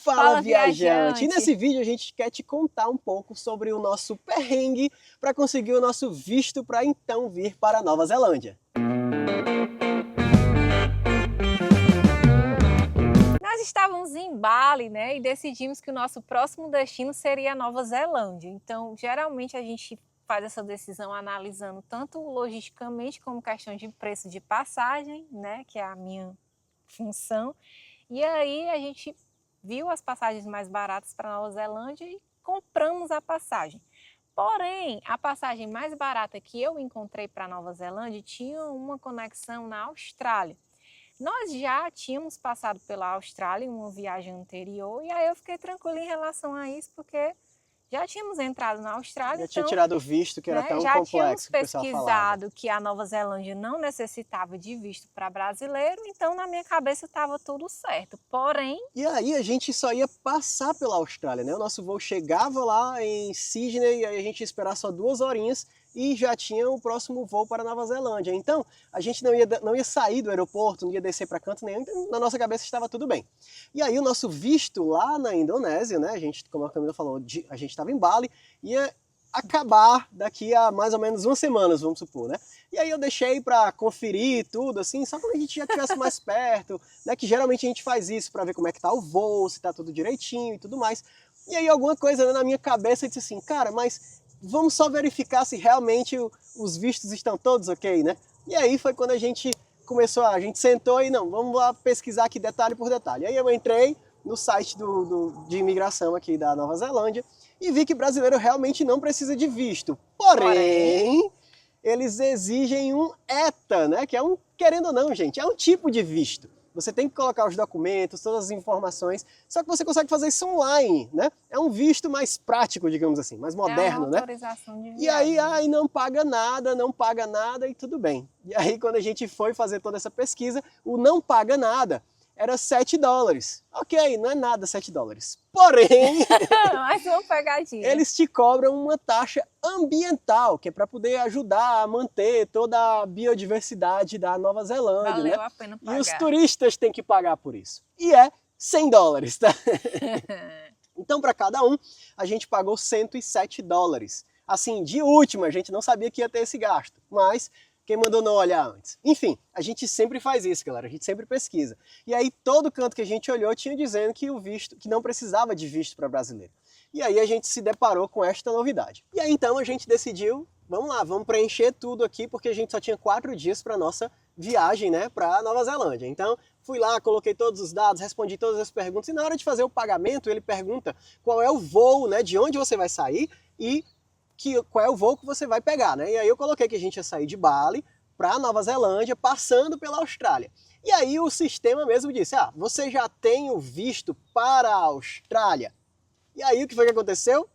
Fala, viajante! E nesse vídeo a gente quer te contar um pouco sobre o nosso perrengue para conseguir o nosso visto para então vir para a Nova Zelândia. Nós estávamos em Bali, né, e decidimos que o nosso próximo destino seria a Nova Zelândia. Então, geralmente a gente faz essa decisão analisando tanto logisticamente como questão de preço de passagem, né, que é a minha função. E aí a gente viu as passagens mais baratas para a Nova Zelândia e compramos a passagem. Porém, a passagem mais barata que eu encontrei para a Nova Zelândia tinha uma conexão na Austrália. Nós já tínhamos passado pela Austrália em uma viagem anterior e aí eu fiquei tranquila em relação a isso, porque já tínhamos entrado na Austrália. Já tinha tirado o visto, que era tão complexo. Já tínhamos pesquisado que a Nova Zelândia não necessitava de visto para brasileiro, então na minha cabeça estava tudo certo. Porém... E aí a gente só ia passar pela Austrália, né? O nosso voo chegava lá em Sydney e aí a gente ia esperar só 2 horinhas e já tinha o próximo voo para a Nova Zelândia. Então, a gente não ia sair do aeroporto, não ia descer para canto nenhum, então na nossa cabeça estava tudo bem. E aí o nosso visto lá na Indonésia, né, a gente, como a Camila falou, a gente estava em Bali, ia acabar daqui a mais ou menos 1 semana, vamos supor, né? E aí eu deixei para conferir tudo, assim, só quando a gente já estivesse mais perto, né, que geralmente a gente faz isso para ver como é que tá o voo, se tá tudo direitinho e tudo mais. E aí alguma coisa, né, na minha cabeça disse assim, cara, mas vamos só verificar se realmente os vistos estão todos ok, né? E aí foi quando a gente começou, a gente sentou e não, vamos lá pesquisar aqui detalhe por detalhe. Aí eu entrei no site de imigração aqui da Nova Zelândia e vi que brasileiro realmente não precisa de visto. Porém, eles exigem um ETA, né? Que é um, querendo ou não, gente, é um tipo de visto. Você tem que colocar os documentos, todas as informações, só que você consegue fazer isso online, né? É um visto mais prático, digamos assim, mais moderno, né? Autorização de viagem. E aí não paga nada e tudo bem. E aí quando a gente foi fazer toda essa pesquisa, o não paga nada era $7. Ok, não é nada $7. Porém, mas uma pegadinha. Eles te cobram uma taxa ambiental, que é para poder ajudar a manter toda a biodiversidade da Nova Zelândia. Valeu, né? a pena pagar. E os turistas têm que pagar por isso. E é $100, tá? Então, para cada um, a gente pagou $107. Assim, de última, a gente não sabia que ia ter esse gasto, mas quem mandou não olhar antes? Enfim, a gente sempre faz isso, galera, a gente sempre pesquisa. E aí todo canto que a gente olhou tinha dizendo que o visto, que não precisava de visto para brasileiro. E aí a gente se deparou com esta novidade. E aí então a gente decidiu, vamos lá, vamos preencher tudo aqui, porque a gente só tinha 4 dias para nossa viagem, né, para Nova Zelândia. Então fui lá, coloquei todos os dados, respondi todas as perguntas, e na hora de fazer o pagamento ele pergunta qual é o voo, né, de onde você vai sair e qual é o voo que você vai pegar, né? E aí eu coloquei que a gente ia sair de Bali para Nova Zelândia, passando pela Austrália. E aí o sistema mesmo disse, você já tem o visto para a Austrália. E aí o que foi que aconteceu?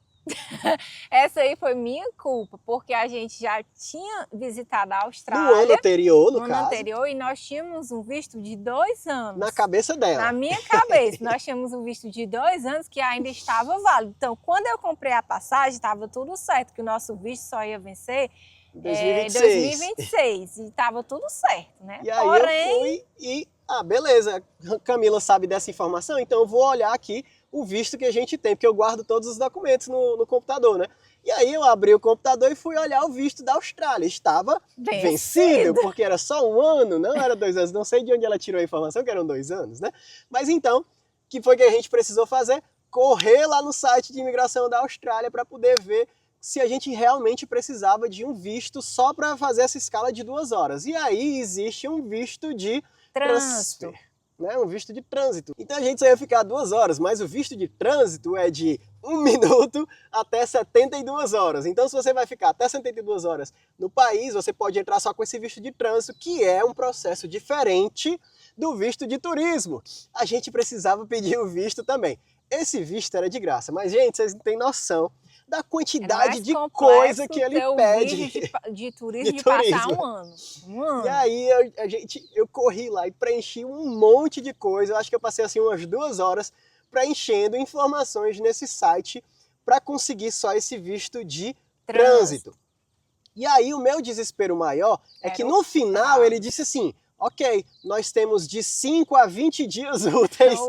Essa aí foi minha culpa, porque a gente já tinha visitado a Austrália. No ano anterior, no ano caso. anterior, e nós tínhamos um visto de 2 anos. Na cabeça dela. Na minha cabeça, nós tínhamos um visto de 2 anos que ainda estava válido. Então, quando eu comprei a passagem, estava tudo certo, que o nosso visto só ia vencer em 2026. E estava tudo certo, né? E aí eu fui e, beleza, Camila sabe dessa informação, então eu vou olhar aqui o visto que a gente tem, porque eu guardo todos os documentos no computador, né? E aí eu abri o computador e fui olhar o visto da Austrália. Estava vencido, porque era só 1 ano, não era 2 anos. Não sei de onde ela tirou a informação que eram 2 anos, né? Mas então, o que foi que a gente precisou fazer? Correr lá no site de imigração da Austrália para poder ver se a gente realmente precisava de um visto só para fazer essa escala de 2 horas. E aí existe um visto de trânsito. Né, um visto de trânsito. Então a gente só ia ficar 2 horas, mas o visto de trânsito é de 1 minuto até 72 horas. Então se você vai ficar até 72 horas no país, você pode entrar só com esse visto de trânsito, que é um processo diferente do visto de turismo. A gente precisava pedir o visto também. Esse visto era de graça, mas gente, vocês não têm noção da quantidade de coisa que ele pede de turismo de passar 1 ano. E aí eu corri lá e preenchi um monte de coisa. Eu acho que eu passei assim umas 2 horas preenchendo informações nesse site para conseguir só esse visto de trânsito. E aí o meu desespero maior é que no final ele disse assim, ok, nós temos de 5 a 20 dias úteis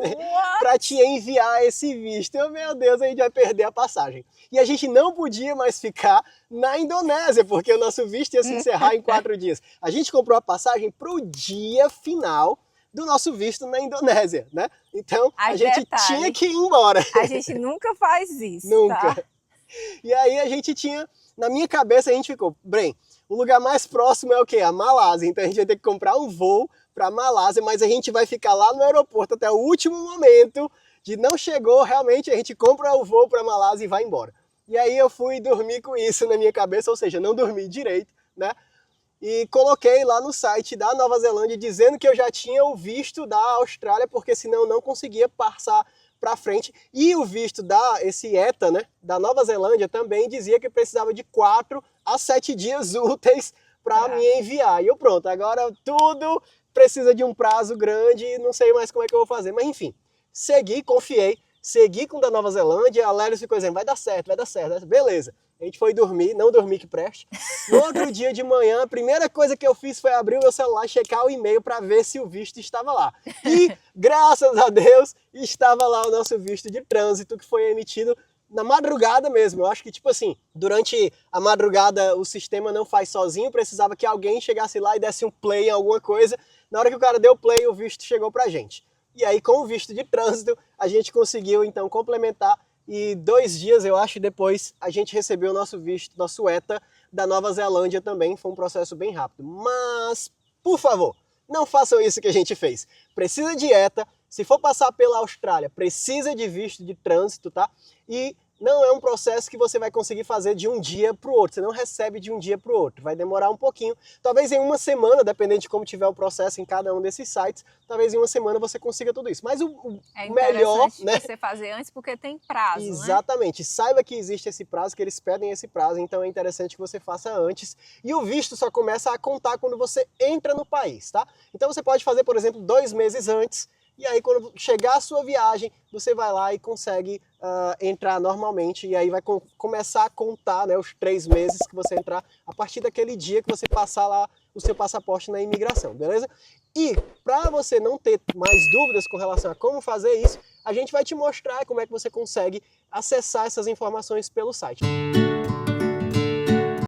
para te enviar esse visto. Meu Deus, a gente vai perder a passagem. E a gente não podia mais ficar na Indonésia, porque o nosso visto ia se encerrar em 4 dias. A gente comprou a passagem para o dia final do nosso visto na Indonésia, né? Então, a gente tinha que ir embora. A gente nunca faz isso, Nunca. tá? E aí a gente tinha, na minha cabeça a gente ficou, Bren, o lugar mais próximo é o quê? A Malásia. Então a gente vai ter que comprar um voo para a Malásia, mas a gente vai ficar lá no aeroporto até o último momento, de não chegou, realmente a gente compra o voo para a Malásia e vai embora. E aí eu fui dormir com isso na minha cabeça, ou seja, não dormi direito, né? E coloquei lá no site da Nova Zelândia dizendo que eu já tinha o visto da Austrália, porque senão eu não conseguia passar para frente. E o visto esse ETA, né, da Nova Zelândia também dizia que precisava de 4 a 7 dias úteis para me enviar. E eu pronto, agora tudo precisa de um prazo grande e não sei mais como é que eu vou fazer. Mas enfim, confiei, segui com o da Nova Zelândia, a Lélia ficou dizendo, vai dar certo, beleza. A gente foi dormir, não dormi que preste. No outro dia de manhã, a primeira coisa que eu fiz foi abrir o meu celular e checar o e-mail para ver se o visto estava lá. E, graças a Deus, estava lá o nosso visto de trânsito, que foi emitido na madrugada mesmo. Eu acho que, tipo assim, durante a madrugada o sistema não faz sozinho, precisava que alguém chegasse lá e desse um play em alguma coisa. Na hora que o cara deu play, o visto chegou pra gente. E aí, com o visto de trânsito, a gente conseguiu, então, complementar. E 2 dias, eu acho, depois, a gente recebeu o nosso visto, nosso ETA, da Nova Zelândia também. Foi um processo bem rápido. Mas, por favor, não façam isso que a gente fez. Precisa de ETA. Se for passar pela Austrália, precisa de visto de trânsito, tá? E não é um processo que você vai conseguir fazer de um dia para o outro. Você não recebe de um dia para o outro. Vai demorar um pouquinho. Talvez em uma semana, dependendo de como tiver o processo em cada um desses sites, talvez em uma semana você consiga tudo isso. Mas o melhor, né? Você fazer antes porque tem prazo, Exatamente. Né? Saiba que existe esse prazo, que eles pedem esse prazo, então é interessante que você faça antes. E o visto só começa a contar quando você entra no país, tá? Então você pode fazer, por exemplo, 2 meses antes. E aí, quando chegar a sua viagem, você vai lá e consegue entrar normalmente. E aí vai começar a contar, né, os 3 meses que você entrar a partir daquele dia que você passar lá o seu passaporte na imigração, beleza? E para você não ter mais dúvidas com relação a como fazer isso, a gente vai te mostrar como é que você consegue acessar essas informações pelo site.